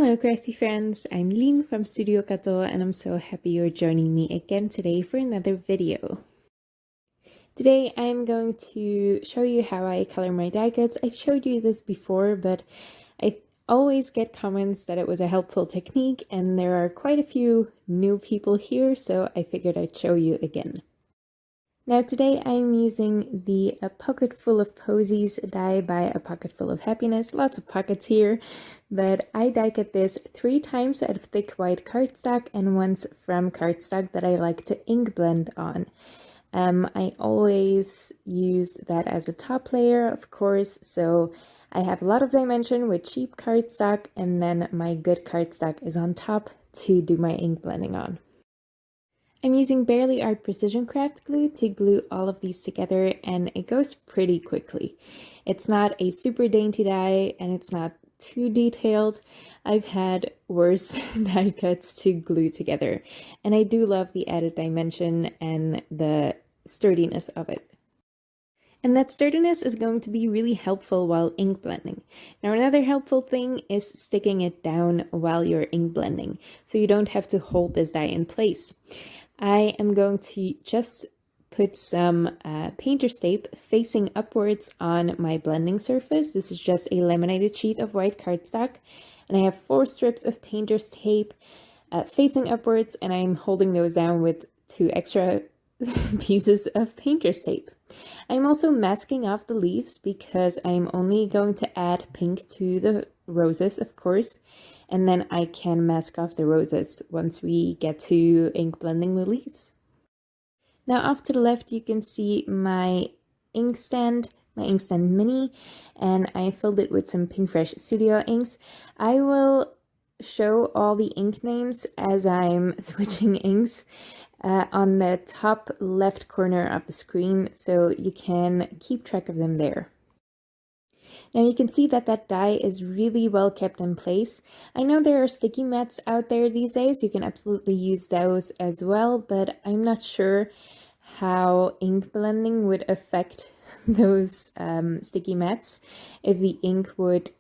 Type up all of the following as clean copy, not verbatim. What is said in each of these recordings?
Hello crafty friends, I'm Lien from Studio Kato and I'm so happy you're joining me again today for another video. Today I'm going to show you how I color my die cuts. I've showed you this before, but I always get comments that it was a helpful technique and there are quite a few new people here, so I figured I'd show you again. Now today I'm using the A Pocket Full of Posies die by A Pocket Full of Happiness. Lots of pockets here, but I die cut this 3 times out of thick white cardstock and once from cardstock that I like to ink blend on. I always use that as a top layer, of course, so I have a lot of dimension with cheap cardstock and then my good cardstock is on top to do my ink blending on. I'm using Barely Art Precision Craft glue to glue all of these together and it goes pretty quickly. It's not a super dainty die and it's not too detailed. I've had worse die cuts to glue together and I do love the added dimension and the sturdiness of it. And that sturdiness is going to be really helpful while ink blending. Now another helpful thing is sticking it down while you're ink blending, so you don't have to hold this die in place. I am going to just put some painter's tape facing upwards on my blending surface. This is just a laminated sheet of white cardstock, and I have 4 strips of painter's tape facing upwards, and I'm holding those down with 2 extra pieces of painter's tape. I'm also masking off the leaves because I'm only going to add pink to the roses, of course, and then I can mask off the roses once we get to ink blending the leaves. Now off to the left you can see my inkstand mini, and I filled it with some Pinkfresh Studio inks. I will show all the ink names as I'm switching inks on the top left corner of the screen, so you can keep track of them there. Now you can see that that die is really well kept in place. I know there are sticky mats out there these days, you can absolutely use those as well, but I'm not sure how ink blending would affect those sticky mats, if the ink would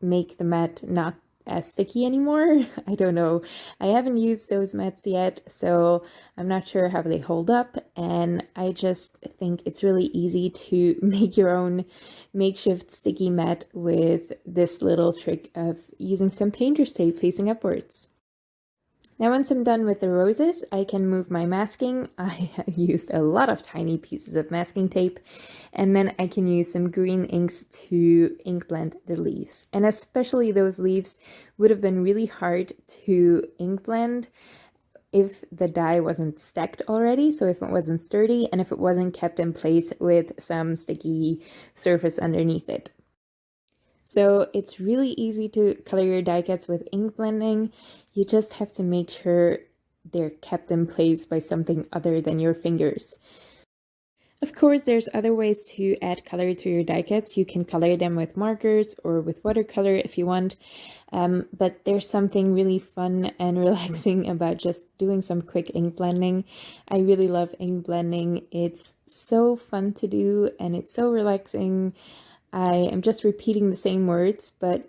make the mat not as sticky anymore. I don't know. I haven't used those mats yet, so I'm not sure how they hold up, and I just think it's really easy to make your own makeshift sticky mat with this little trick of using some painter's tape facing upwards. Now once I'm done with the roses, I can move my masking. I have used a lot of tiny pieces of masking tape, and then I can use some green inks to ink blend the leaves. And especially those leaves would have been really hard to ink blend if the die wasn't stacked already, so if it wasn't sturdy and if it wasn't kept in place with some sticky surface underneath it. So it's really easy to color your die cuts with ink blending. You just have to make sure they're kept in place by something other than your fingers. Of course, there's other ways to add color to your die cuts. You can color them with markers or with watercolor if you want, but there's something really fun and relaxing about just doing some quick ink blending. I really love ink blending. It's so fun to do and it's so relaxing. I am just repeating the same words, but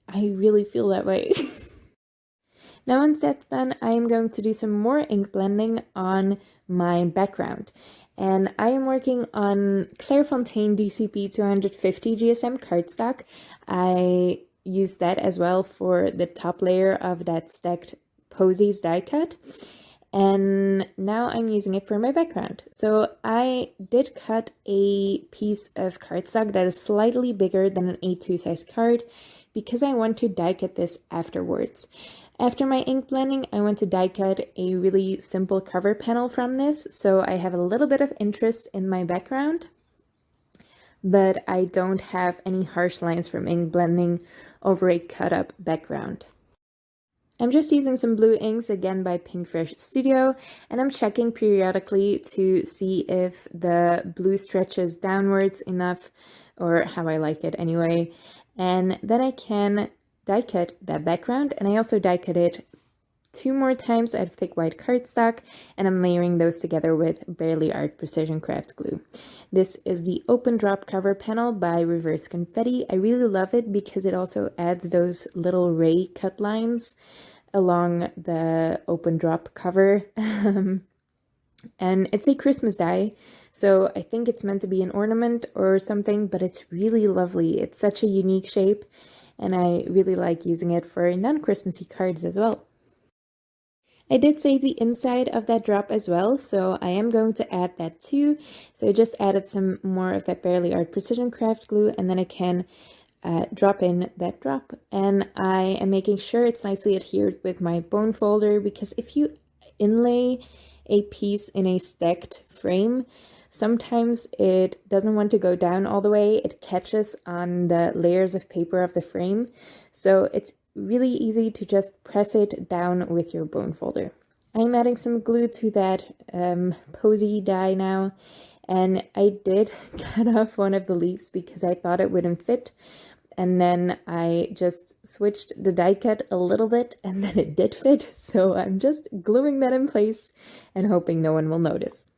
I really feel that way. Now once that's done, I am going to do some more ink blending on my background. And I am working on Clairefontaine DCP 250 GSM cardstock. I used that as well for the top layer of that stacked Posies die cut. And now I'm using it for my background. So I did cut a piece of cardstock that is slightly bigger than an A2 size card because I want to die cut this afterwards. After my ink blending, I want to die cut a really simple cover panel from this, so I have a little bit of interest in my background, but I don't have any harsh lines from ink blending over a cut up background. I'm just using some blue inks, again by Pinkfresh Studio, and I'm checking periodically to see if the blue stretches downwards enough, or how I like it anyway, and then I can die cut that background, and I also die cut it 2 more times out of thick white cardstock, and I'm layering those together with Barely Art Precision Craft Glue. This is the Open Drop Cover Panel by Reverse Confetti. I really love it because it also adds those little ray cut lines along the open drop cover. And it's a Christmas die, so I think it's meant to be an ornament or something, but it's really lovely. It's such a unique shape, and I really like using it for non-Christmassy cards as well. I did save the inside of that drop as well, so I am going to add that too. So I just added some more of that Barely Art Precision Craft Glue, and then I can drop in that drop. And I am making sure it's nicely adhered with my bone folder, because if you inlay a piece in a stacked frame, sometimes it doesn't want to go down all the way. It catches on the layers of paper of the frame. So it's really easy to just press it down with your bone folder. I'm adding some glue to that Posy die now, and I did cut off one of the leaves because I thought it wouldn't fit. And then I just switched the die cut a little bit, and then it did fit. So I'm just gluing that in place and hoping no one will notice.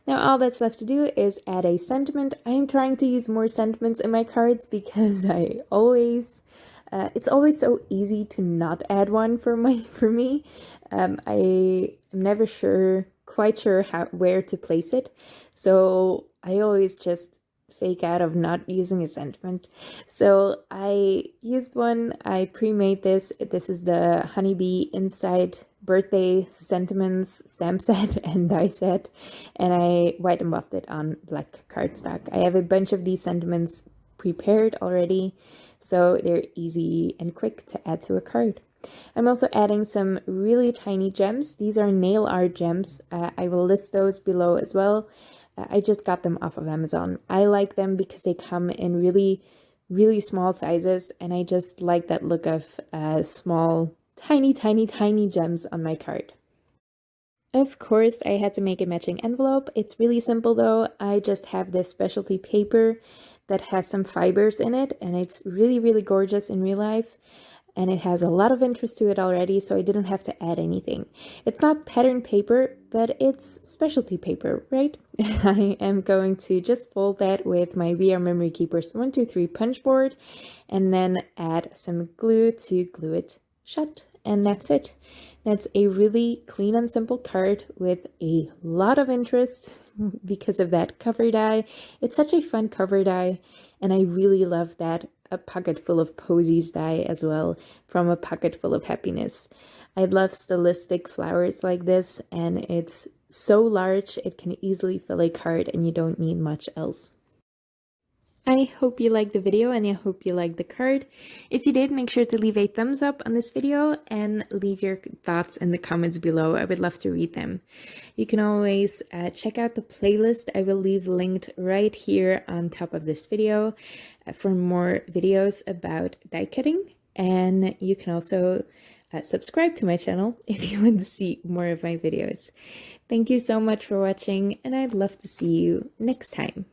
Now all that's left to do is add a sentiment. I'm trying to use more sentiments in my cards because I always, it's always so easy to not add one for me. I am never quite sure where to place it. So I always just fake out of not using a sentiment. So I used one. I pre-made this. This is the Honeybee Inside Birthday Sentiments stamp set and die set, and I white embossed it on black cardstock. I have a bunch of these sentiments prepared already, so they're easy and quick to add to a card. I'm also adding some really tiny gems. These are nail art gems. I will list those below as well. I just got them off of Amazon. I like them because they come in really, really small sizes, and I just like that look of small, tiny gems on my card. Of course, I had to make a matching envelope. It's really simple though. I just have this specialty paper that has some fibers in it, and it's really, really gorgeous in real life. And it has a lot of interest to it already, so I didn't have to add anything. It's not pattern paper, but it's specialty paper, right? I am going to just fold that with my We Are Memory Keepers 123 punch board, and then add some glue to glue it shut, and that's it. That's a really clean and simple card with a lot of interest because of that cover die. It's such a fun cover die, and I really love that a pocket full of posies die as well, from a pocket full of happiness. I love stylistic flowers like this, and it's so large it can easily fill a card and you don't need much else. I hope you liked the video and I hope you liked the card. If you did, make sure to leave a thumbs up on this video and leave your thoughts in the comments below. I would love to read them. You can always check out the playlist. I will leave linked right here on top of this video for more videos about die cutting. And you can also subscribe to my channel if you want to see more of my videos. Thank you so much for watching, and I'd love to see you next time.